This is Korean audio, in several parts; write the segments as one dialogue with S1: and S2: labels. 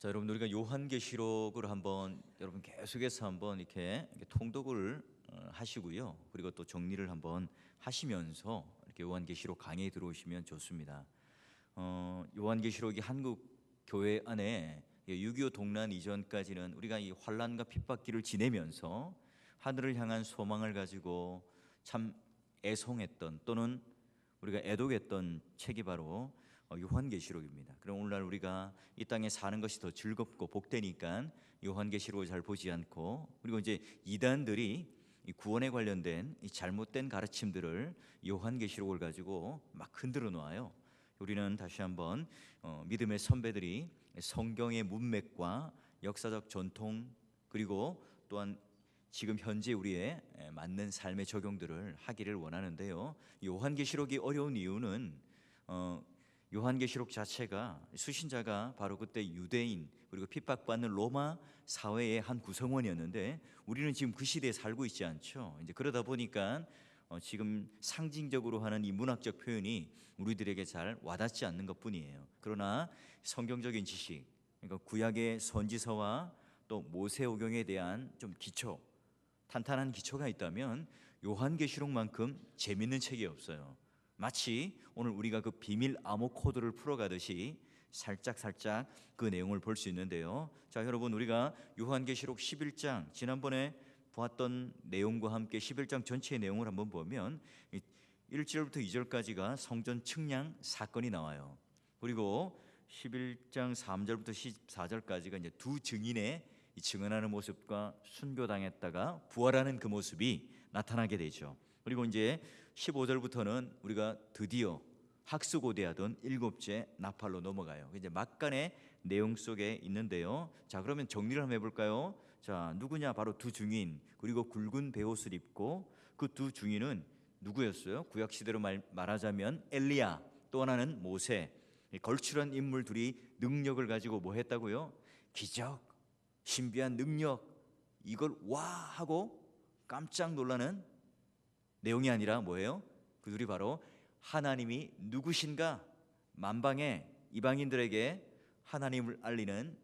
S1: 자, 여러분 우리가 요한계시록을 한번 여러분 계속해서 한번 이렇게 통독을 하시고요. 그리고 또 정리를 한번 하시면서 이렇게 요한계시록 강의에 들어오시면 좋습니다. 요한계시록이 한국 교회 안에 6.25 동란 이전까지는 우리가 이 환란과 핍박기를 지내면서 하늘을 향한 소망을 가지고 참 애송했던 또는 우리가 애독했던 책이 바로 요한계시록입니다. 그럼 오늘날 우리가 이 땅에 사는 것이 더 즐겁고 복되니까 요한계시록을 잘 보지 않고, 그리고 이제 이단들이 이 구원에 관련된 이 잘못된 가르침들을 요한계시록을 가지고 막 흔들어 놓아요. 우리는 다시 한번 믿음의 선배들이 성경의 문맥과 역사적 전통, 그리고 또한 지금 현재 우리의 맞는 삶의 적용들을 하기를 원하는데요. 요한계시록이 어려운 이유는 요한계시록 자체가 수신자가 바로 그때 유대인 그리고 핍박받는 로마 사회의 한 구성원이었는데 우리는 지금 그 시대에 살고 있지 않죠. 이제 그러다 보니까 지금 상징적으로 하는 이 문학적 표현이 우리들에게 잘 와닿지 않는 것뿐이에요. 그러나 성경적인 지식, 그러니까 구약의 선지서와 또 모세오경에 대한 좀 기초, 탄탄한 기초가 있다면 요한계시록만큼 재밌는 책이 없어요. 마치 오늘 우리가 그 비밀 암호 코드를 풀어가듯이 살짝 그 내용을 볼 수 있는데요. 자, 여러분 우리가 요한계시록 11장 지난번에 보았던 내용과 함께 11장 전체의 내용을 한번 보면 1절부터 2절까지가 성전 측량 사건이 나와요. 그리고 11장 3절부터 14절까지가 이제 두 증인의 증언하는 모습과 순교당했다가 부활하는 그 모습이 나타나게 되죠. 그리고 이제 15절부터는 우리가 드디어 학수고대하던 일곱째 나팔로 넘어가요. 이제 막간의 내용 속에 있는데요. 자, 그러면 정리를 한번 해볼까요? 자, 누구냐? 바로 두 증인, 그리고 굵은 베옷을 입고 그 두 증인은 누구였어요? 구약 시대로 말하자면 엘리야, 또 하나는 모세. 걸출한 인물 둘이 능력을 가지고 뭐 했다고요? 기적, 신비한 능력, 이걸 와 하고 깜짝 놀라는 내용이 아니라 뭐예요? 그들이 바로 하나님이 누구신가 만방의 이방인들에게 하나님을 알리는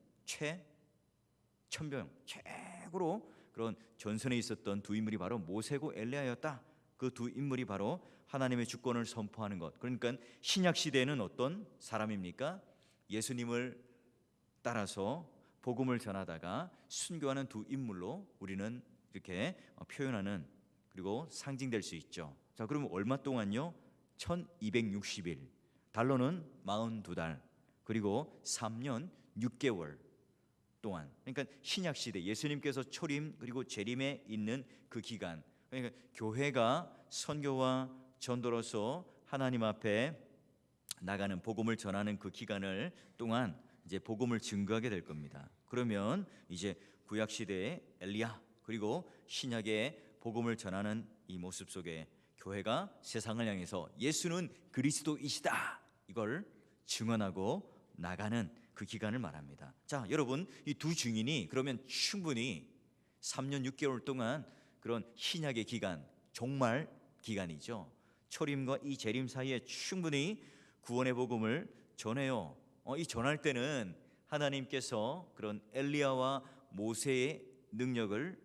S1: 최고로 그런 전선에 있었던 두 인물이 바로 모세고 엘리야였다. 그 두 인물이 바로 하나님의 주권을 선포하는 것. 그러니까 신약 시대에는 어떤 사람입니까? 예수님을 따라서 복음을 전하다가 순교하는 두 인물로 우리는 이렇게 표현하는, 그리고 상징될 수 있죠. 자, 그러면 얼마 동안요? 1260일, 달러는 42달, 그리고 3년 6개월 동안. 그러니까 신약 시대 예수님께서 초림 그리고 재림에 있는 그 기간, 그러니까 교회가 선교와 전도로서 하나님 앞에 나가는 복음을 전하는 그 기간을 동안 이제 복음을 증거하게 될 겁니다. 그러면 이제 구약 시대의 엘리야, 그리고 신약의 복음을 전하는 이 모습 속에 교회가 세상을 향해서 예수는 그리스도이시다, 이걸 증언하고 나가는 그 기간을 말합니다. 자, 여러분 이 두 증인이 그러면 충분히 3년 6개월 동안 그런 신약의 기간, 종말 기간이죠. 초림과 이 재림 사이에 충분히 구원의 복음을 전해요. 이 전할 때는 하나님께서 그런 엘리야와 모세의 능력을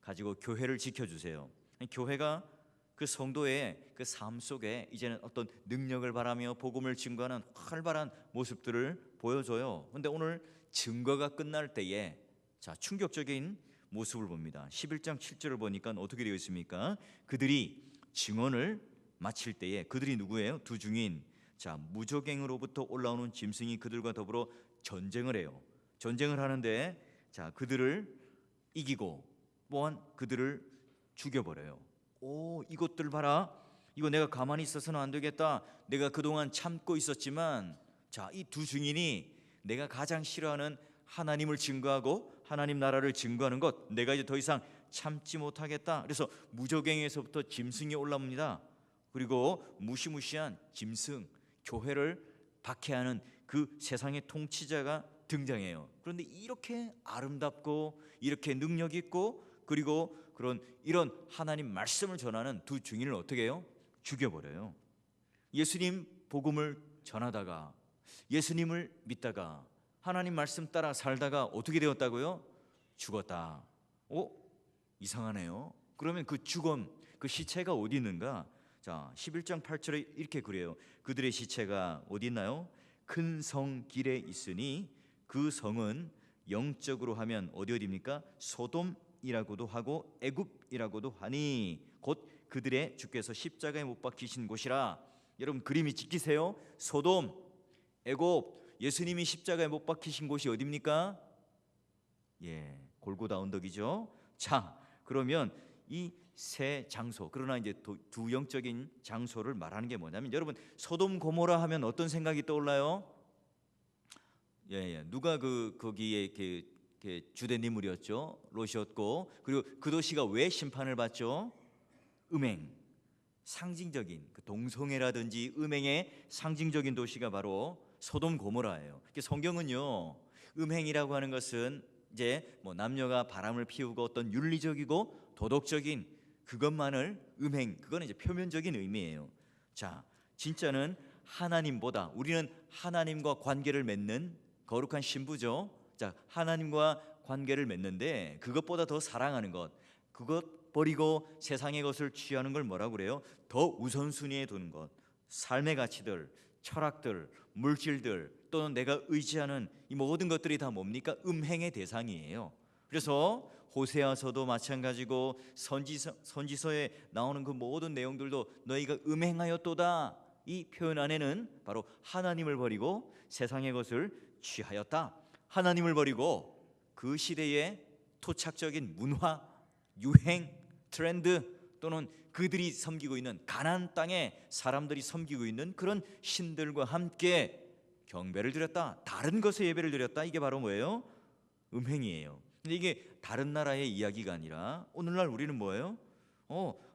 S1: 가지고 교회를 지켜주세요. 교회가 그 성도의 그 삶 속에 이제는 어떤 능력을 바라며 복음을 증거하는 활발한 모습들을 보여줘요. 그런데 오늘 증거가 끝날 때에 자, 충격적인 모습을 봅니다. 11장 7절을 보니까 어떻게 되어 있습니까? 그들이 증언을 마칠 때에, 그들이 누구예요? 두 증인. 자, 무저갱으로부터 올라오는 짐승이 그들과 더불어 전쟁을 해요. 전쟁을 하는데 자, 그들을 이기고 또한 그들을 죽여버려요. 오, 이것들 봐라, 이거 내가 가만히 있어서는 안 되겠다. 내가 그동안 참고 있었지만 자, 이 두 증인이 내가 가장 싫어하는 하나님을 증거하고 하나님 나라를 증거하는 것, 내가 이제 더 이상 참지 못하겠다. 그래서 무저갱에서부터 짐승이 올라옵니다. 그리고 무시무시한 짐승, 교회를 박해하는 그 세상의 통치자가 등장해요. 그런데 이렇게 아름답고 이렇게 능력 있고 그리고 이런 하나님 말씀을 전하는 두 증인을 어떻게 해요? 죽여버려요. 예수님 복음을 전하다가 예수님을 믿다가 하나님 말씀 따라 살다가 어떻게 되었다고요? 죽었다. 이상하네요. 그러면 그 죽음, 그 시체가 어디 있는가? 자, 11장 8절에 이렇게 그래요. 그들의 시체가 어디 있나요? 큰 성 길에 있으니 그 성은 영적으로 하면 어디입니까? 소돔이라고도 하고 애굽이라고도 하니 곧 그들의 주께서 십자가에 못 박히신 곳이라. 여러분 그림이 찍히세요? 소돔, 애굽, 예수님이 십자가에 못 박히신 곳이 어디입니까? 예, 골고다 언덕이죠. 자, 그러면 이 세 장소, 그러나 이제 두 영적인 장소를 말하는 게 뭐냐면, 여러분 소돔 고모라 하면 어떤 생각이 떠올라요? 누가 거기에 주된 인물이었죠? 롯이었고, 그리고 그 도시가 왜 심판을 받죠? 음행, 상징적인 그 동성애라든지 음행의 상징적인 도시가 바로 소돔 고모라예요. 성경은요, 음행이라고 하는 것은 이제 뭐 남녀가 바람을 피우고 어떤 윤리적이고 도덕적인 그것만을 음행, 그거는 이제 표면적인 의미예요. 자, 진짜는 하나님보다, 우리는 하나님과 관계를 맺는 거룩한 신부죠. 자, 하나님과 관계를 맺는데 그것보다 더 사랑하는 것, 그것 버리고 세상의 것을 취하는 걸 뭐라고 그래요? 더 우선순위에 두는 것. 삶의 가치들, 철학들, 물질들, 또는 내가 의지하는 이 모든 것들이 다 뭡니까? 음행의 대상이에요. 그래서 호세아서도 마찬가지고 선지서에 나오는 그 모든 내용들도 너희가 음행하였도다, 이 표현 안에는 바로 하나님을 버리고 세상의 것을 취하였다. 하나님을 버리고 그 시대의 토착적인 문화, 유행, 트렌드, 또는 그들이 섬기고 있는 가나안 땅에 사람들이 섬기고 있는 그런 신들과 함께 경배를 드렸다. 다른 것에 예배를 드렸다. 이게 바로 뭐예요? 음행이에요. 근데 이게 다른 나라의 이야기가 아니라 오늘날 우리는 뭐예요?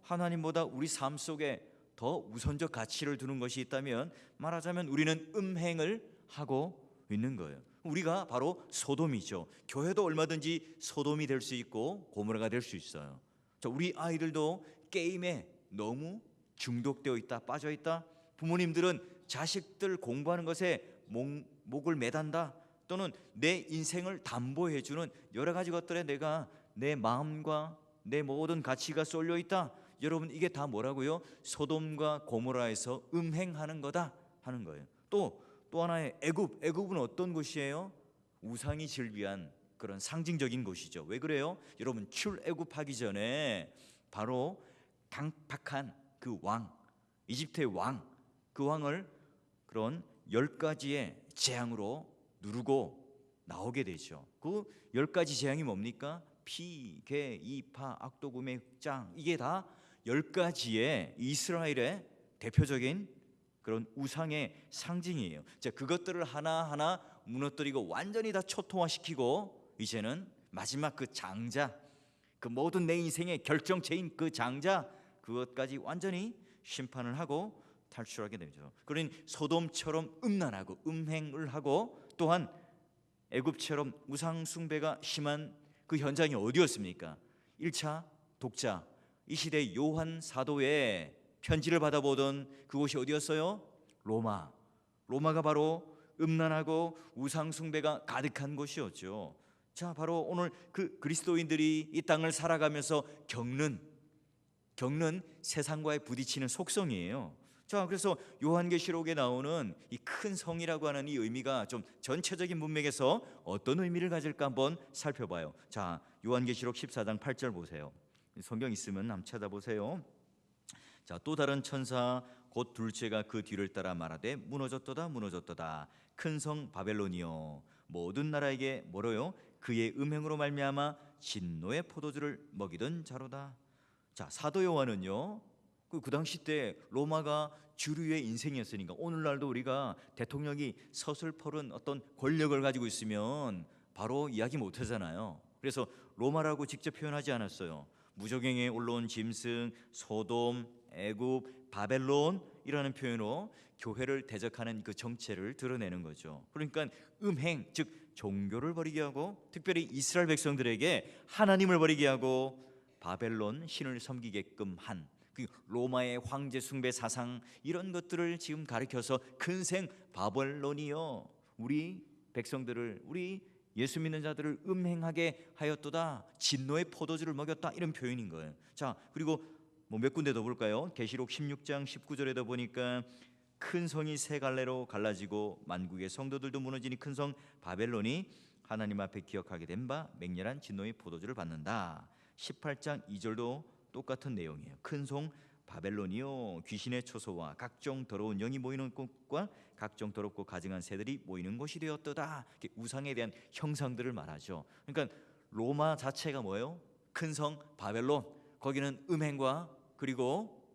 S1: 하나님보다 우리 삶 속에 더 우선적 가치를 두는 것이 있다면, 말하자면 우리는 음행을 하고 있는 거예요. 우리가 바로 소돔이죠. 교회도 얼마든지 소돔이 될 수 있고 고모라가 될 수 있어요. 자, 우리 아이들도 게임에 너무 중독되어 있다, 빠져 있다. 부모님들은 자식들 공부하는 것에 목을 매단다, 또는 내 인생을 담보해 주는 여러 가지 것들에 내가 내 마음과 내 모든 가치가 쏠려 있다. 여러분 이게 다 뭐라고요? 소돔과 고모라에서 음행하는 거다 하는 거예요. 또 하나의 애굽은 어떤 곳이에요? 우상이 즐비한 그런 상징적인 곳이죠. 왜 그래요? 여러분 출애굽하기 전에 바로 강팍한 그 왕, 이집트의 왕, 그 왕을 그런 10가지의 재앙으로 누르고 나오게 되죠. 그 10가지 재앙이 뭡니까? 피, 개, 이파, 악도금의 짱, 이게 다 10가지의 이스라엘의 대표적인 그런 우상의 상징이에요. 자, 그것들을 하나하나 무너뜨리고 완전히 다 초토화시키고 이제는 마지막 그 장자, 그 모든 내 인생의 결정체인 그 장자, 그것까지 완전히 심판을 하고 탈출하게 되죠. 그러니 소돔처럼 음란하고 음행을 하고, 또한 애굽처럼 우상 숭배가 심한 그 현장이 어디였습니까? 1차 독자, 이 시대 요한 사도의 편지를 받아보던 그곳이 어디였어요? 로마가 바로 음란하고 우상 숭배가 가득한 곳이었죠. 자, 바로 오늘 그 그리스도인들이 이 땅을 살아가면서 겪는 세상과의 부딪히는 속성이에요. 자, 그래서 요한계시록에 나오는 이 큰 성이라고 하는 이 의미가 좀 전체적인 문맥에서 어떤 의미를 가질까 한번 살펴봐요. 자, 요한계시록 14장 8절 보세요. 성경 있으면 한번 찾아보세요. 자, 또 다른 천사 곧 둘째가 그 뒤를 따라 말하되 무너졌도다 큰 성 바벨론이요 모든 나라에게 뭐로요? 그의 음행으로 말미암아 진노의 포도주를 먹이던 자로다. 자, 사도 요한은요, 그 당시 때 로마가 주류의 인생이었으니까, 오늘날도 우리가 대통령이 서슬퍼른 어떤 권력을 가지고 있으면 바로 이야기 못 하잖아요. 그래서 로마라고 직접 표현하지 않았어요. 무저갱에 올라온 짐승, 소돔, 애굽, 바벨론이라는 표현으로 교회를 대적하는 그 정체를 드러내는 거죠. 그러니까 음행, 즉 종교를 버리게 하고, 특별히 이스라엘 백성들에게 하나님을 버리게 하고 바벨론 신을 섬기게끔 한 그 로마의 황제 숭배 사상, 이런 것들을 지금 가리켜서 큰생 바벨론이요 우리 백성들을, 우리 예수 믿는 자들을 음행하게 하였도다. 진노의 포도주를 먹였다. 이런 표현인 거예요. 자, 그리고 뭐 몇 군데 더 볼까요? 계시록 16장 19절에도 보니까 큰 성이 세 갈래로 갈라지고 만국의 성도들도 무너지니 큰 성 바벨론이 하나님 앞에 기억하게 된 바 맹렬한 진노의 포도주를 받는다. 18장 2절도 똑같은 내용이에요. 큰 성 바벨론이요, 귀신의 초소와 각종 더러운 영이 모이는 곳과 각종 더럽고 가증한 새들이 모이는 곳이 되었도다. 우상에 대한 형상들을 말하죠. 그러니까 로마 자체가 뭐예요? 큰 성 바벨론, 거기는 음행과 그리고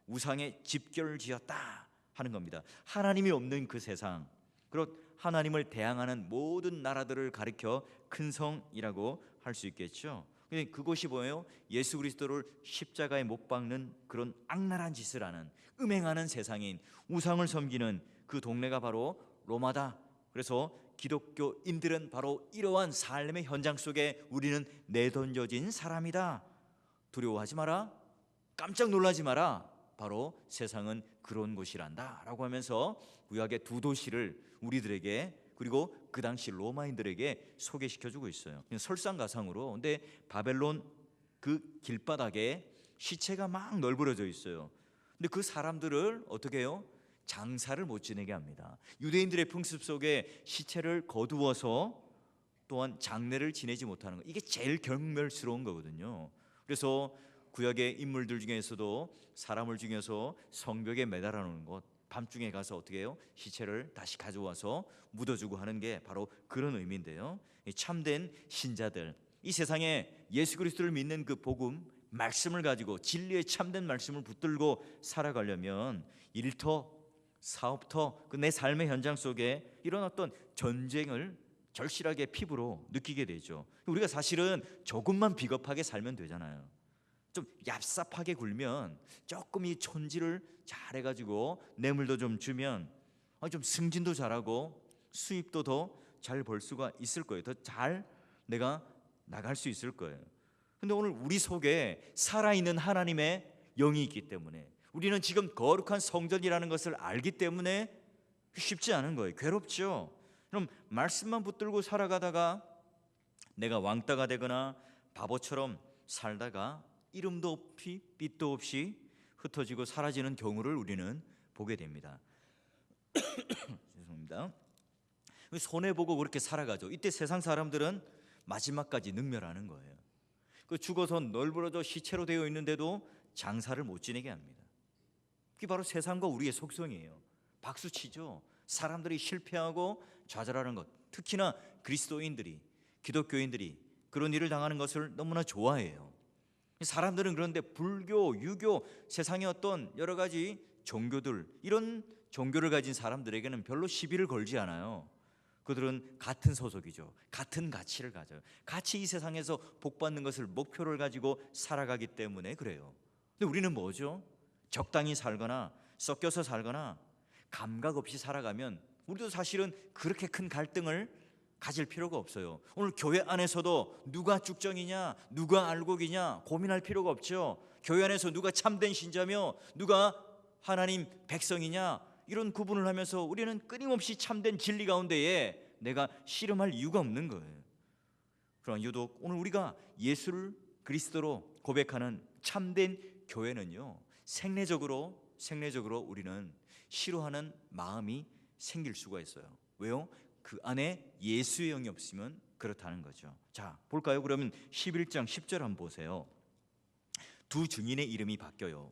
S1: 우상의 집결을 지었다 하는 겁니다. 하나님이 없는 그 세상, 그렇 하나님을 대항하는 모든 나라들을 가리켜 큰 성이라고 할 수 있겠죠. 그것이 뭐예요? 예수 그리스도를 십자가에 못 박는 그런 악랄한 짓을 하는, 음행하는 세상인, 우상을 섬기는 그 동네가 바로 로마다. 그래서 기독교인들은 바로 이러한 삶의 현장 속에 우리는 내던져진 사람이다. 두려워하지 마라, 깜짝 놀라지 마라, 바로 세상은 그런 곳이란다 라고 하면서 구약의 두 도시를 우리들에게, 그리고 그 당시 로마인들에게 소개시켜주고 있어요. 설상가상으로. 근데 바벨론 그 길바닥에 시체가 막 널브러져 있어요. 근데 그 사람들을 어떻게 해요? 장사를 못 지내게 합니다. 유대인들의 풍습 속에 시체를 거두어서 또한 장례를 지내지 못하는 거, 이게 제일 경멸스러운 거거든요. 그래서 구약의 인물들 중에서도 사람을 중에서 성벽에 매달아 놓는 것, 밤중에 가서 어떻게 해요? 시체를 다시 가져와서 묻어주고 하는 게 바로 그런 의미인데요. 참된 신자들, 이 세상에 예수 그리스도를 믿는 그 복음 말씀을 가지고 진리의 참된 말씀을 붙들고 살아가려면 일터, 사업터, 그 내 삶의 현장 속에 이런 어떤 전쟁을 절실하게 피부로 느끼게 되죠. 우리가 사실은 조금만 비겁하게 살면 되잖아요. 좀 얍삽하게 굴면, 조금 이 촌지를 잘해가지고 뇌물도 좀 주면 좀 승진도 잘하고 수입도 더 잘 벌 수가 있을 거예요. 더 잘 내가 나갈 수 있을 거예요. 근데 오늘 우리 속에 살아있는 하나님의 영이 있기 때문에, 우리는 지금 거룩한 성전이라는 것을 알기 때문에 쉽지 않은 거예요. 괴롭죠. 그럼 말씀만 붙들고 살아가다가 내가 왕따가 되거나 바보처럼 살다가 이름도 없이 빛도 없이 흩어지고 사라지는 경우를 우리는 보게 됩니다. 죄송합니다. 손해보고 그렇게 살아가죠. 이때 세상 사람들은 마지막까지 능멸하는 거예요. 그 죽어서 널브러져 시체로 되어 있는데도 장사를 못 지내게 합니다. 그게 바로 세상과 우리의 속성이에요. 박수치죠. 사람들이 실패하고 좌절하는 것, 특히나 그리스도인들이, 기독교인들이 그런 일을 당하는 것을 너무나 좋아해요. 사람들은 그런데 불교, 유교, 세상의 어떤 여러 가지 종교들, 이런 종교를 가진 사람들에게는 별로 시비를 걸지 않아요. 그들은 같은 소속이죠. 같은 가치를 가져요. 같이 이 세상에서 복받는 것을 목표를 가지고 살아가기 때문에 그래요. 근데 우리는 뭐죠? 적당히 살거나 섞여서 살거나 감각 없이 살아가면 우리도 사실은 그렇게 큰 갈등을 가질 필요가 없어요. 오늘 교회 안에서도 누가 쭉정이냐, 누가 알곡이냐 고민할 필요가 없죠. 교회 안에서 누가 참된 신자며 누가 하나님 백성이냐, 이런 구분을 하면서 우리는 끊임없이 참된 진리 가운데에 내가 씨름할 이유가 없는 거예요. 그러나 유독 오늘 우리가 예수를 그리스도로 고백하는 참된 교회는요, 생리적으로 우리는 싫어하는 마음이 생길 수가 있어요. 왜요? 그 안에 예수의 영이 없으면 그렇다는 거죠. 자, 볼까요? 그러면 11장 10절 한번 보세요. 두 증인의 이름이 바뀌어요.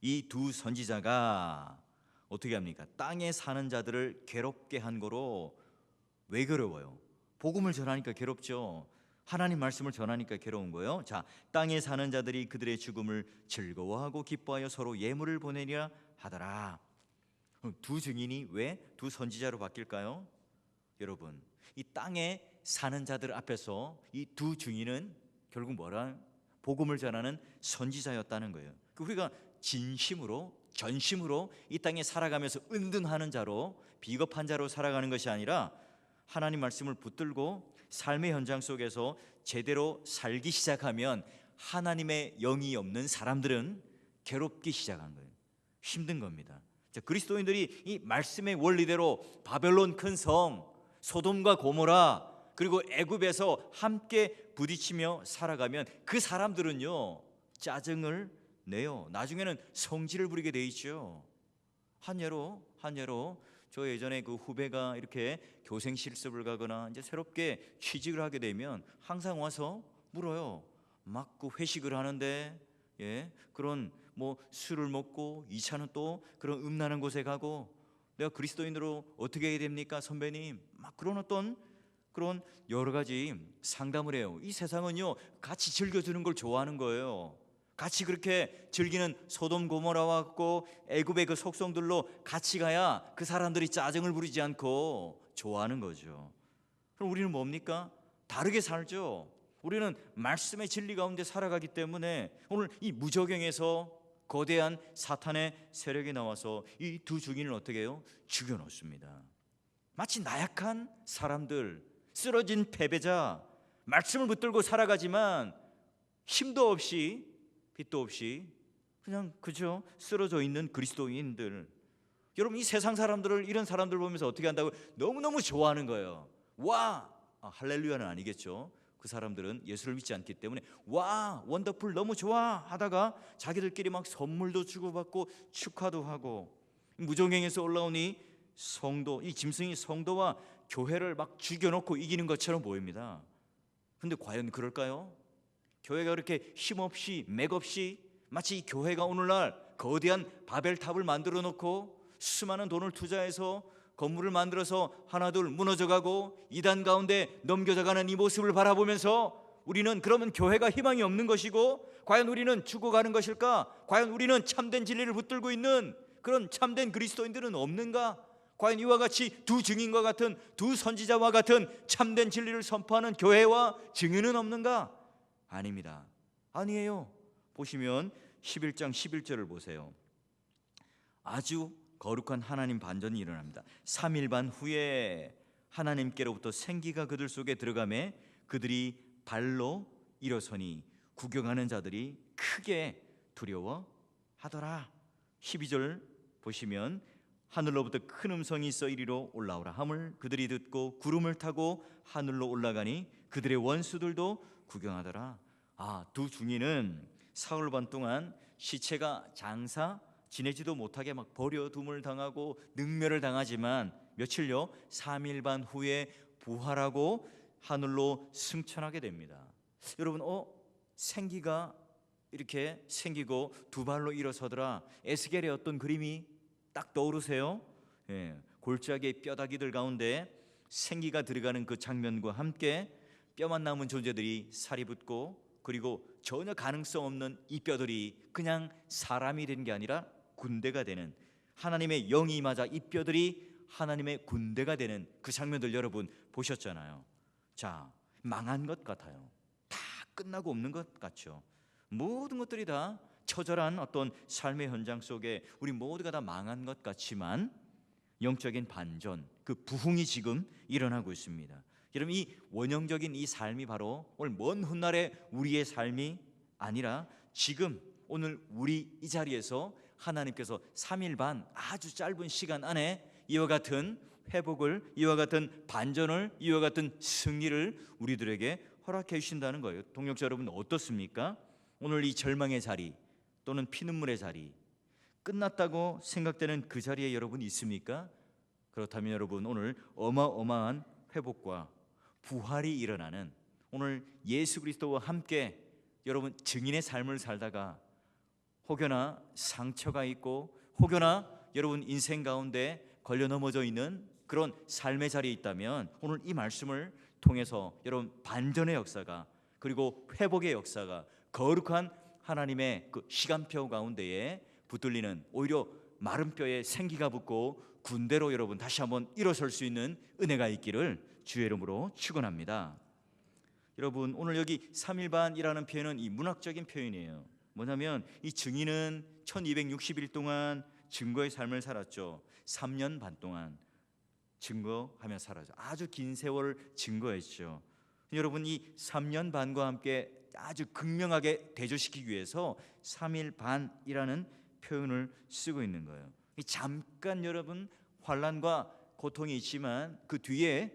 S1: 이 두 선지자가 어떻게 합니까? 땅에 사는 자들을 괴롭게 한 거로. 왜 괴로워요? 복음을 전하니까 괴롭죠. 하나님 말씀을 전하니까 괴로운 거예요. 자, 땅에 사는 자들이 그들의 죽음을 즐거워하고 기뻐하여 서로 예물을 보내려 하더라. 두 증인이 왜 두 선지자로 바뀔까요? 여러분, 이 땅에 사는 자들 앞에서 이 두 증인은 결국 뭐라? 복음을 전하는 선지자였다는 거예요. 우리가 진심으로, 전심으로 이 땅에 살아가면서 은둔하는 자로, 비겁한 자로 살아가는 것이 아니라 하나님 말씀을 붙들고 삶의 현장 속에서 제대로 살기 시작하면 하나님의 영이 없는 사람들은 괴롭기 시작한 거예요. 힘든 겁니다. 자, 그리스도인들이 이 말씀의 원리대로 바벨론 큰 성, 소돔과 고모라 그리고 애굽에서 함께 부딪히며 살아가면 그 사람들은요 짜증을 내요. 나중에는 성질을 부리게 돼 있죠. 한 예로 저 예전에 그 후배가 이렇게 교생 실습을 가거나 이제 새롭게 취직을 하게 되면 항상 와서 물어요. 막 그 회식을 하는데 그런 뭐 술을 먹고 2차는 또 그런 음란한 곳에 가고 내가 그리스도인으로 어떻게 해야 됩니까 선배님? 막 그런 어떤 그런 여러 가지 상담을 해요. 이 세상은요 같이 즐겨주는 걸 좋아하는 거예요. 같이 그렇게 즐기는 소돔 고모라와 같고 애굽의 그 속성들로 같이 가야 그 사람들이 짜증을 부리지 않고 좋아하는 거죠. 그럼 우리는 뭡니까? 다르게 살죠. 우리는 말씀의 진리 가운데 살아가기 때문에 오늘 이 무저경에서 거대한 사탄의 세력이 나와서 이 두 증인을 어떻게 해요? 죽여놓습니다. 마치 나약한 사람들, 쓰러진 패배자, 말씀을 붙들고 살아가지만 힘도 없이 빛도 없이 그냥 그저 쓰러져 있는 그리스도인들. 여러분 이 세상 사람들을 이런 사람들 보면서 어떻게 한다고? 너무너무 좋아하는 거예요. 와! 할렐루야는 아니겠죠. 그 사람들은 예수를 믿지 않기 때문에 와! 원더풀 너무 좋아! 하다가 자기들끼리 막 선물도 주고받고 축하도 하고 무정행에서 올라온 이 성도, 이 짐승이 성도와 교회를 막 죽여놓고 이기는 것처럼 보입니다. 근데 과연 그럴까요? 교회가 그렇게 힘없이 맥없이 마치 이 교회가 오늘날 거대한 바벨탑을 만들어 놓고 수많은 돈을 투자해서 건물을 만들어서 하나둘 무너져가고 이단 가운데 넘겨져가는 이 모습을 바라보면서 우리는 그러면 교회가 희망이 없는 것이고 과연 우리는 죽어가는 것일까? 과연 우리는 참된 진리를 붙들고 있는 그런 참된 그리스도인들은 없는가? 과연 이와 같이 두 증인과 같은 두 선지자와 같은 참된 진리를 선포하는 교회와 증인은 없는가? 아닙니다. 아니에요. 보시면 11장 11절을 보세요. 아주 거룩한 하나님 반전이 일어납니다. 3일 반 후에 하나님께로부터 생기가 그들 속에 들어가매 그들이 발로 일어서니 구경하는 자들이 크게 두려워하더라. 12절 보시면 하늘로부터 큰 음성이 있어 이리로 올라오라 함을 그들이 듣고 구름을 타고 하늘로 올라가니 그들의 원수들도 구경하더라. 두 중인은 사흘 반 동안 시체가 장사 지내지도 못하게 막 버려둠을 당하고 능멸을 당하지만 며칠요? 3일 반 후에 부활하고 하늘로 승천하게 됩니다. 여러분 생기가 이렇게 생기고 두 발로 일어서더라. 에스겔의 어떤 그림이 딱 떠오르세요? 골짜기의 뼈다귀들 가운데 생기가 들어가는 그 장면과 함께 뼈만 남은 존재들이 살이 붙고 그리고 전혀 가능성 없는 이 뼈들이 그냥 사람이 된 게 아니라 군대가 되는 하나님의 영이 임하자 이 뼈들이 하나님의 군대가 되는 그 장면들 여러분 보셨잖아요. 자, 망한 것 같아요. 다 끝나고 없는 것 같죠. 모든 것들이 다 처절한 어떤 삶의 현장 속에 우리 모두가 다 망한 것 같지만 영적인 반전, 그 부흥이 지금 일어나고 있습니다. 여러분 이 원형적인 이 삶이 바로 오늘 먼 훗날의 우리의 삶이 아니라 지금 오늘 우리 이 자리에서 하나님께서 3일 반 아주 짧은 시간 안에 이와 같은 회복을, 이와 같은 반전을, 이와 같은 승리를 우리들에게 허락해 주신다는 거예요. 동역자 여러분 어떻습니까? 오늘 이 절망의 자리 또는 피눈물의 자리 끝났다고 생각되는 그 자리에 여러분 있습니까? 그렇다면 여러분 오늘 어마어마한 회복과 부활이 일어나는 오늘 예수 그리스도와 함께 여러분 증인의 삶을 살다가 혹여나 상처가 있고 혹여나 여러분 인생 가운데 걸려 넘어져 있는 그런 삶의 자리에 있다면 오늘 이 말씀을 통해서 여러분 반전의 역사가 그리고 회복의 역사가 거룩한 하나님의 그 시간표 가운데에 붙들리는 오히려 마른 뼈에 생기가 붙고 군대로 여러분 다시 한번 일어설 수 있는 은혜가 있기를 주의 이름으로 축원합니다. 여러분 오늘 여기 3일 반이라는 표현은 이 문학적인 표현이에요. 뭐냐면 이 증인은 1260일 동안 증거의 삶을 살았죠. 3년 반 동안 증거하며 살았죠. 아주 긴 세월 증거했죠. 여러분 이 3년 반과 함께 아주 극명하게 대조시키기 위해서 3일 반이라는 표현을 쓰고 있는 거예요. 잠깐 여러분 환난과 고통이 있지만 그 뒤에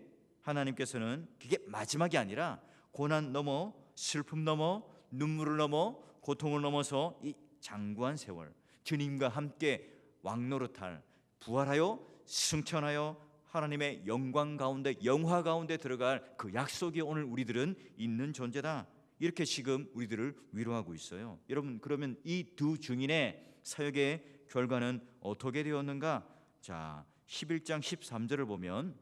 S1: 하나님께서는 그게 마지막이 아니라 고난 넘어 슬픔 넘어 눈물을 넘어 고통을 넘어서 이 장구한 세월 주님과 함께 왕노릇할 부활하여 승천하여 하나님의 영광 가운데 영화 가운데 들어갈 그 약속이 오늘 우리들은 있는 존재다. 이렇게 지금 우리들을 위로하고 있어요. 여러분, 그러면 이 두 증인의 사역의 결과는 어떻게 되었는가? 자, 11장 13절을 보면,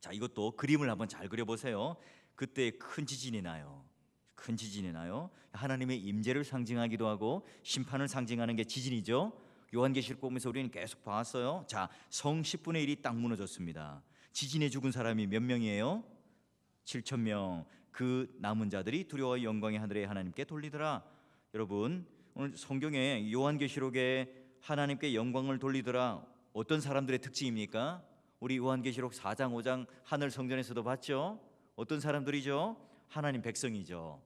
S1: 자, 이것도 그림을 한번 잘 그려보세요. 그때 큰 지진이 나요. 큰 지진이 나요. 하나님의 임재를 상징하기도 하고 심판을 상징하는 게 지진이죠. 요한계시록 보면서 우리는 계속 봤어요. 자, 성 10분의 1이 딱 무너졌습니다. 지진에 죽은 사람이 몇 명이에요? 7,000명. 그 남은 자들이 두려워 영광의 하늘에 하나님께 돌리더라. 여러분, 오늘 성경에 요한계시록에 하나님께 영광을 돌리더라, 어떤 사람들의 특징입니까? 우리 요한계시록 4장 5장 하늘 성전에서도 봤죠? 어떤 사람들이죠? 하나님 백성이죠.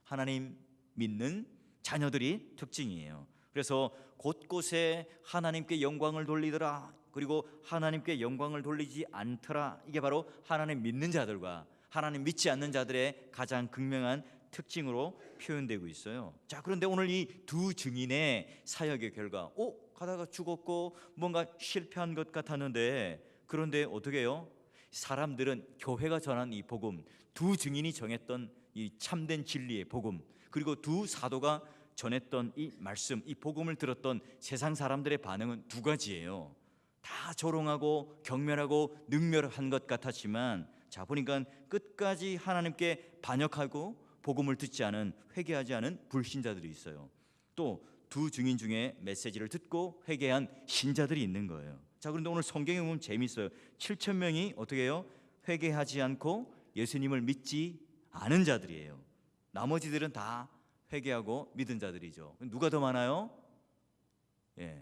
S1: 하나님 믿는 자녀들이 특징이에요. 그래서 곳곳에 하나님께 영광을 돌리더라, 그리고 하나님께 영광을 돌리지 않더라, 이게 바로 하나님 믿는 자들과 하나님 믿지 않는 자들의 가장 극명한 특징으로 표현되고 있어요. 자, 그런데 오늘 이 두 증인의 사역의 결과, 가다가 죽었고 뭔가 실패한 것 같았는데, 그런데 어떻게 해요? 사람들은 교회가 전한 이 복음, 두 증인이 정했던 이 참된 진리의 복음, 그리고 두 사도가 전했던 이 말씀, 이 복음을 들었던 세상 사람들의 반응은 두 가지예요. 다 조롱하고 경멸하고 능멸한 것 같았지만, 자, 보니까 끝까지 하나님께 반역하고 복음을 듣지 않은, 회개하지 않은 불신자들이 있어요. 또 두 증인 중에 메시지를 듣고 회개한 신자들이 있는 거예요. 자, 그런데 오늘 성경에 보면 재밌어요. 7,000명이 어떻게 해요? 회개하지 않고 예수님을 믿지 않은 자들이에요. 나머지들은 다 회개하고 믿은 자들이죠. 누가 더 많아요?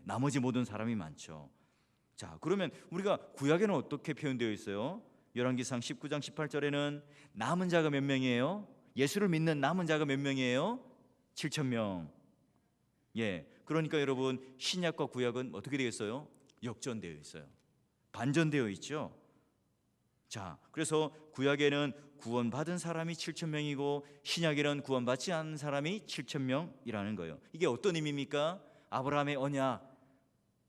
S1: 나머지 모든 사람이 많죠. 자, 그러면 우리가 구약에는 어떻게 표현되어 있어요? 열왕기상 19장 18절에는 남은 자가 몇 명이에요? 예수를 믿는 남은 자가 몇 명이에요? 7,000명. 그러니까 여러분, 신약과 구약은 어떻게 되겠어요? 역전되어 있어요. 반전되어 있죠. 자, 그래서 구약에는 구원받은 사람이 7,000명이고 신약에는 구원받지 않은 사람이 7,000명이라는 거예요. 이게 어떤 의미입니까? 아브라함의 언약,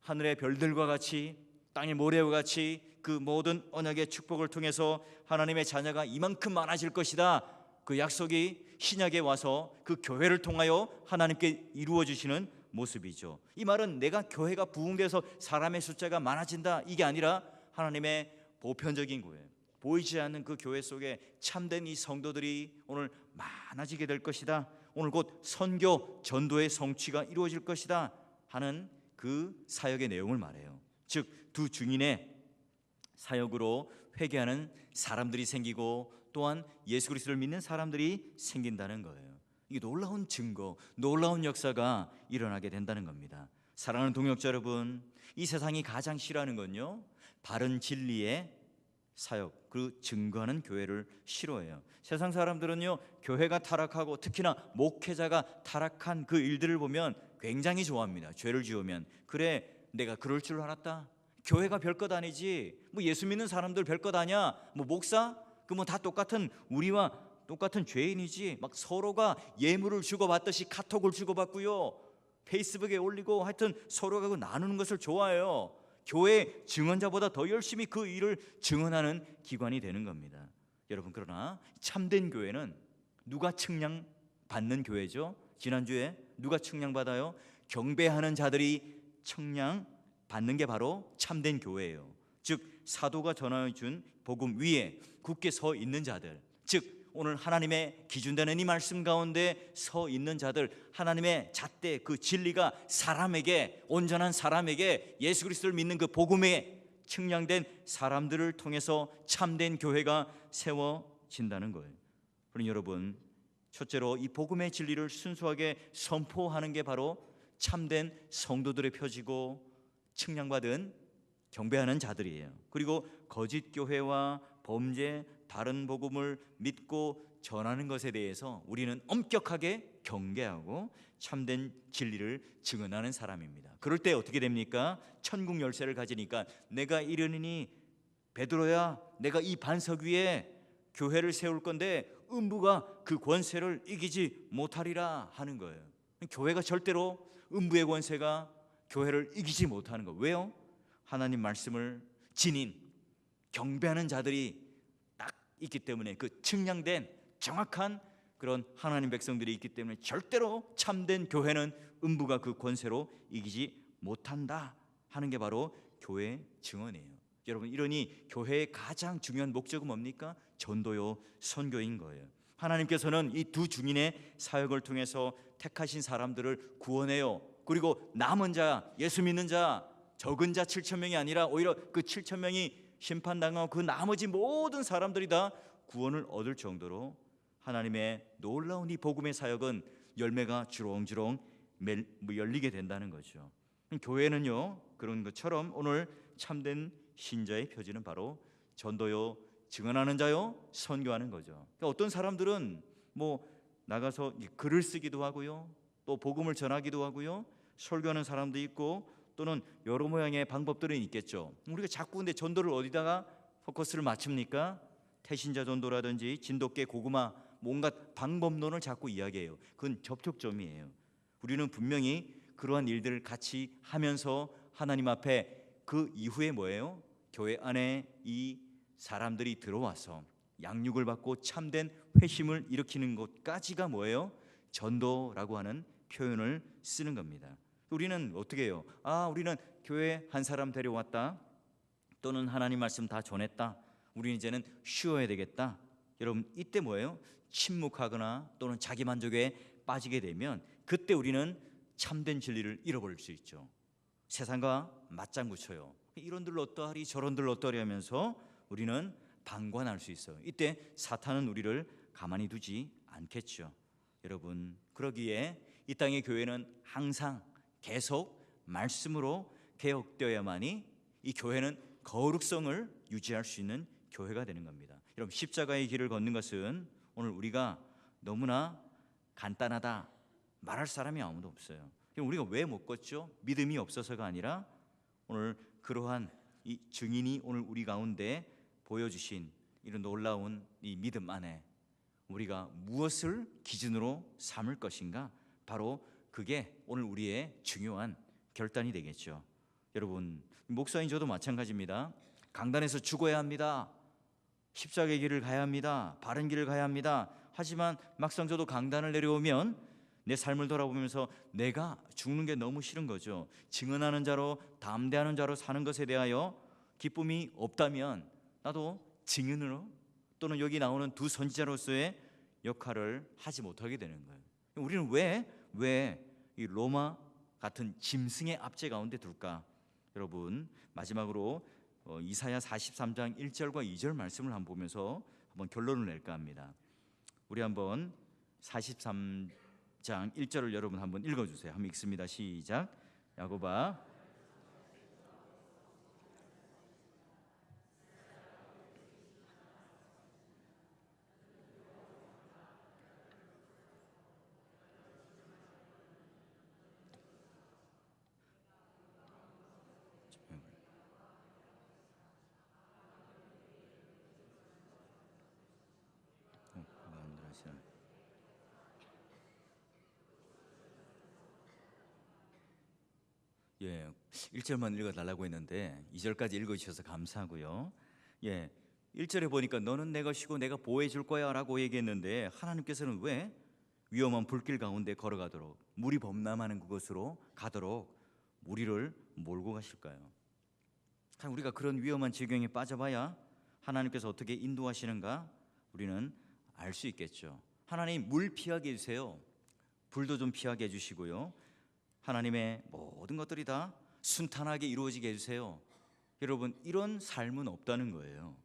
S1: 하늘의 별들과 같이 땅의 모래와 같이 그 모든 언약의 축복을 통해서 하나님의 자녀가 이만큼 많아질 것이다, 그 약속이 신약에 와서 그 교회를 통하여 하나님께 이루어 주시는 모습이죠. 이 말은 내가 교회가 부흥돼서 사람의 숫자가 많아진다, 이게 아니라 하나님의 보편적인 거예요. 보이지 않는 그 교회 속에 참된 이 성도들이 오늘 많아지게 될 것이다, 오늘 곧 선교 전도의 성취가 이루어질 것이다 하는 그 사역의 내용을 말해요. 즉, 두 증인의 사역으로 회개하는 사람들이 생기고 또한 예수 그리스도를 믿는 사람들이 생긴다는 거예요. 이게 놀라운 증거, 놀라운 역사가 일어나게 된다는 겁니다. 사랑하는 동역자 여러분, 이 세상이 가장 싫어하는 건요, 바른 진리의 사역, 그 증거하는 교회를 싫어해요. 세상 사람들은요, 교회가 타락하고 특히나 목회자가 타락한 그 일들을 보면 굉장히 좋아합니다. 죄를 지으면, 그래 내가 그럴 줄 알았다, 교회가 별것 아니지, 뭐 예수 믿는 사람들 별것 아니야, 뭐 목사 그 뭐 다 똑같은, 우리와 똑같은 죄인이지, 막 서로가 예물을 주고받듯이 카톡을 주고받고요, 페이스북에 올리고 하여튼 서로가 그 나누는 것을 좋아해요. 교회 증언자보다 더 열심히 그 일을 증언하는 기관이 되는 겁니다. 여러분, 그러나 참된 교회는 누가 측량받는 교회죠? 지난주에 누가 측량받아요? 경배하는 자들이 측량받는 게 바로 참된 교회예요. 즉, 사도가 전하여 준 복음 위에 굳게 서 있는 자들, 즉 오늘 하나님의 기준되는 이 말씀 가운데 서 있는 자들, 하나님의 잣대 그 진리가 사람에게, 온전한 사람에게 예수 그리스도를 믿는 그 복음에 측량된 사람들을 통해서 참된 교회가 세워진다는 거예요. 그러니 여러분, 첫째로 이 복음의 진리를 순수하게 선포하는 게 바로 참된 성도들의 표지고 측량받은 경배하는 자들이에요. 그리고 거짓 교회와 범죄, 다른 복음을 믿고 전하는 것에 대해서 우리는 엄격하게 경계하고 참된 진리를 증언하는 사람입니다. 그럴 때 어떻게 됩니까? 천국 열쇠를 가지니까 내가 이르니 베드로야, 내가 이 반석 위에 교회를 세울 건데 음부가 그 권세를 이기지 못하리라 하는 거예요. 교회가 절대로 음부의 권세가 교회를 이기지 못하는 거. 왜요? 하나님 말씀을 지닌 경배하는 자들이 딱 있기 때문에, 그 측량된 정확한 그런 하나님 백성들이 있기 때문에 절대로 참된 교회는 음부가 그 권세로 이기지 못한다 하는 게 바로 교회의 증언이에요. 여러분, 이러니 교회의 가장 중요한 목적은 뭡니까? 전도요, 선교인 거예요. 하나님께서는 이 두 증인의 사역을 통해서 택하신 사람들을 구원해요. 그리고 남은 자, 예수 믿는 자, 적은 자 7천 명이 아니라 오히려 그 7천 명이 심판당하고 그 나머지 모든 사람들이 다 구원을 얻을 정도로 하나님의 놀라운 이 복음의 사역은 열매가 주렁주렁 열리게 된다는 거죠. 교회는요, 그런 것처럼 오늘 참된 신자의 표지는 바로 전도요, 증언하는 자요, 선교하는 거죠. 그러니까 어떤 사람들은 나가서 글을 쓰기도 하고요, 또 복음을 전하기도 하고요, 설교하는 사람도 있고, 또는 여러 모양의 방법들은 있겠죠. 우리가 자꾸 근데 전도를 어디다가 포커스를 맞춥니까? 태신자 전도라든지 진돗개 고구마, 뭔가 방법론을 자꾸 이야기해요. 그건 접촉점이에요. 우리는 분명히 그러한 일들을 같이 하면서 하나님 앞에 그 이후에 뭐예요? 교회 안에 이 사람들이 들어와서 양육을 받고 참된 회심을 일으키는 것까지가 뭐예요? 전도라고 하는 표현을 쓰는 겁니다. 우리는 어떻게 해요? 우리는 교회에 한 사람 데려왔다, 또는 하나님 말씀 다 전했다, 우리는 이제는 쉬어야 되겠다. 여러분, 이때 뭐예요? 침묵하거나 또는 자기 만족에 빠지게 되면 그때 우리는 참된 진리를 잃어버릴 수 있죠. 세상과 맞장구 쳐요. 이런들 어떠하리 저런들 어떠하리 하면서 우리는 방관할 수 있어요. 이때 사탄은 우리를 가만히 두지 않겠죠. 여러분, 그러기에 이 땅의 교회는 항상 계속 말씀으로 개혁되어야만이 이 교회는 거룩성을 유지할 수 있는 교회가 되는 겁니다. 여러분, 십자가의 길을 걷는 것은 오늘 우리가 너무나 간단하다 말할 사람이 아무도 없어요. 우리가 왜 못 걷죠? 믿음이 없어서가 아니라 오늘 그러한 이 증인이 오늘 우리 가운데 보여주신 이런 놀라운 이 믿음 안에 우리가 무엇을 기준으로 삼을 것인가, 바로 그게 오늘 우리의 중요한 결단이 되겠죠. 여러분, 목사인 저도 마찬가지입니다. 강단에서 죽어야 합니다. 십자가의 길을 가야 합니다. 바른 길을 가야 합니다. 하지만 막상 저도 강단을 내려오면 내 삶을 돌아보면서 내가 죽는 게 너무 싫은 거죠. 증언하는 자로, 담대하는 자로 사는 것에 대하여 기쁨이 없다면 나도 증인으로, 또는 여기 나오는 두 선지자로서의 역할을 하지 못하게 되는 거예요. 우리는 왜 이 로마 같은 짐승의 압제 가운데 둘까? 여러분, 마지막으로 이사야 43장 1절과 2절 말씀을 한번 보면서 한번 결론을 낼까 합니다. 우리 한번 43장 1절을 여러분 한번 읽어주세요. 한번 읽습니다. 시작. 야곱아, 예, 1절만 읽어달라고 했는데 2절까지 읽어주셔서 감사하고요. 1절에 보니까 너는 내 것이고 내가 보호해 줄 거야 라고 얘기했는데, 하나님께서는 왜 위험한 불길 가운데 걸어가도록, 물이 범람하는 그곳으로 가도록 우리를 몰고 가실까요? 우리가 그런 위험한 지경에 빠져봐야 하나님께서 어떻게 인도하시는가 우리는 알 수 있겠죠. 하나님, 물 피하게 해주세요. 불도 좀 피하게 해주시고요, 하나님의 모든 것들이 다 순탄하게 이루어지게 해주세요. 여러분, 이런 삶은 없다는 거예요.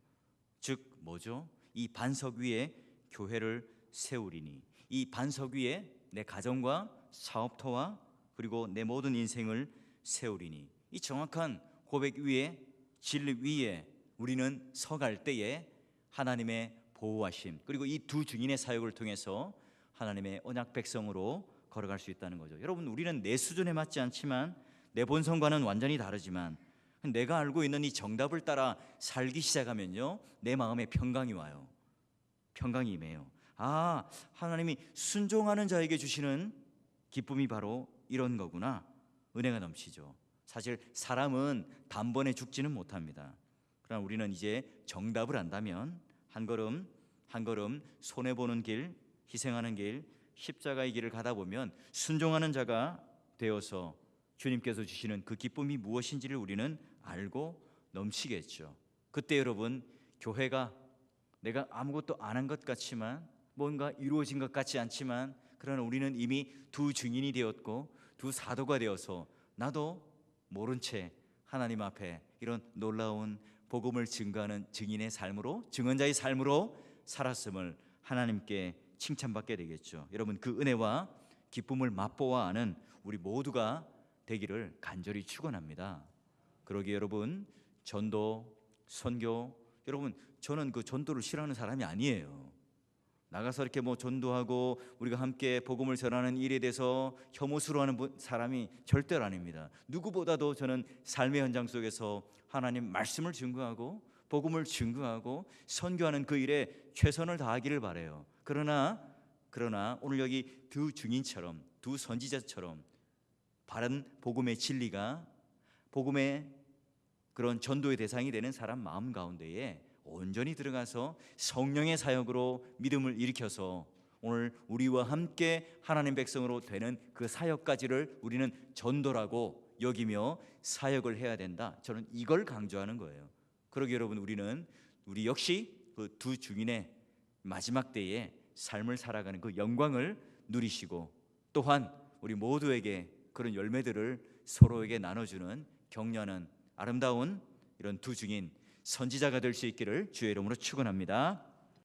S1: 즉 뭐죠? 이 반석 위에 교회를 세우리니, 이 반석 위에 내 가정과 사업터와 그리고 내 모든 인생을 세우리니, 이 정확한 고백 위에, 진리 위에 우리는 서갈 때에 하나님의 보호하심, 그리고 이 두 증인의 사역을 통해서 하나님의 언약 백성으로 걸어갈 수 있다는 거죠. 여러분, 우리는 내 수준에 맞지 않지만, 내 본성과는 완전히 다르지만 내가 알고 있는 이 정답을 따라 살기 시작하면요, 내 마음에 평강이 와요. 평강이 임해요. 아, 하나님이 순종하는 자에게 주시는 기쁨이 바로 이런 거구나. 은혜가 넘치죠. 사실 사람은 단번에 죽지는 못합니다. 그러나 우리는 이제 정답을 안다면 한 걸음 한 걸음 손해보는 길, 희생하는 길, 십자가의 길을 가다 보면 순종하는 자가 되어서 주님께서 주시는 그 기쁨이 무엇인지를 우리는 알고 넘치겠죠. 그때 여러분, 교회가 내가 아무것도 안 한 것 같지만, 뭔가 이루어진 것 같지 않지만, 그러나 우리는 이미 두 증인이 되었고 두 사도가 되어서 나도 모른 채 하나님 앞에 이런 놀라운 복음을 증거하는 증인의 삶으로, 증언자의 삶으로 살았음을 하나님께 칭찬받게 되겠죠. 여러분, 그 은혜와 기쁨을 맛보아 아는 우리 모두가 되기를 간절히 축원합니다. 그러기에 여러분, 전도, 선교, 여러분, 저는 그 전도를 싫어하는 사람이 아니에요. 나가서 이렇게 뭐 전도하고 우리가 함께 복음을 전하는 일에 대해서 혐오스러워하는 사람이 절대로 아닙니다. 누구보다도 저는 삶의 현장 속에서 하나님 말씀을 증거하고 복음을 증거하고 선교하는 그 일에 최선을 다하기를 바라요. 그러나 오늘 여기 두 증인처럼, 두 선지자처럼 바른 복음의 진리가 복음의 그런 전도의 대상이 되는 사람 마음 가운데에 온전히 들어가서 성령의 사역으로 믿음을 일으켜서 오늘 우리와 함께 하나님 백성으로 되는 그 사역까지를 우리는 전도라고 여기며 사역을 해야 된다. 저는 이걸 강조하는 거예요. 그러기 여러분, 우리 역시 그 두 증인의 마지막 때에 삶을 살아가는 그 영광을 누리시고, 또한 우리 모두에게 그런 열매들을 서로에게 나눠주는 격려하는 아름다운 이런 두 증인 선지자가 될 수 있기를 주의 이름으로 축원합니다.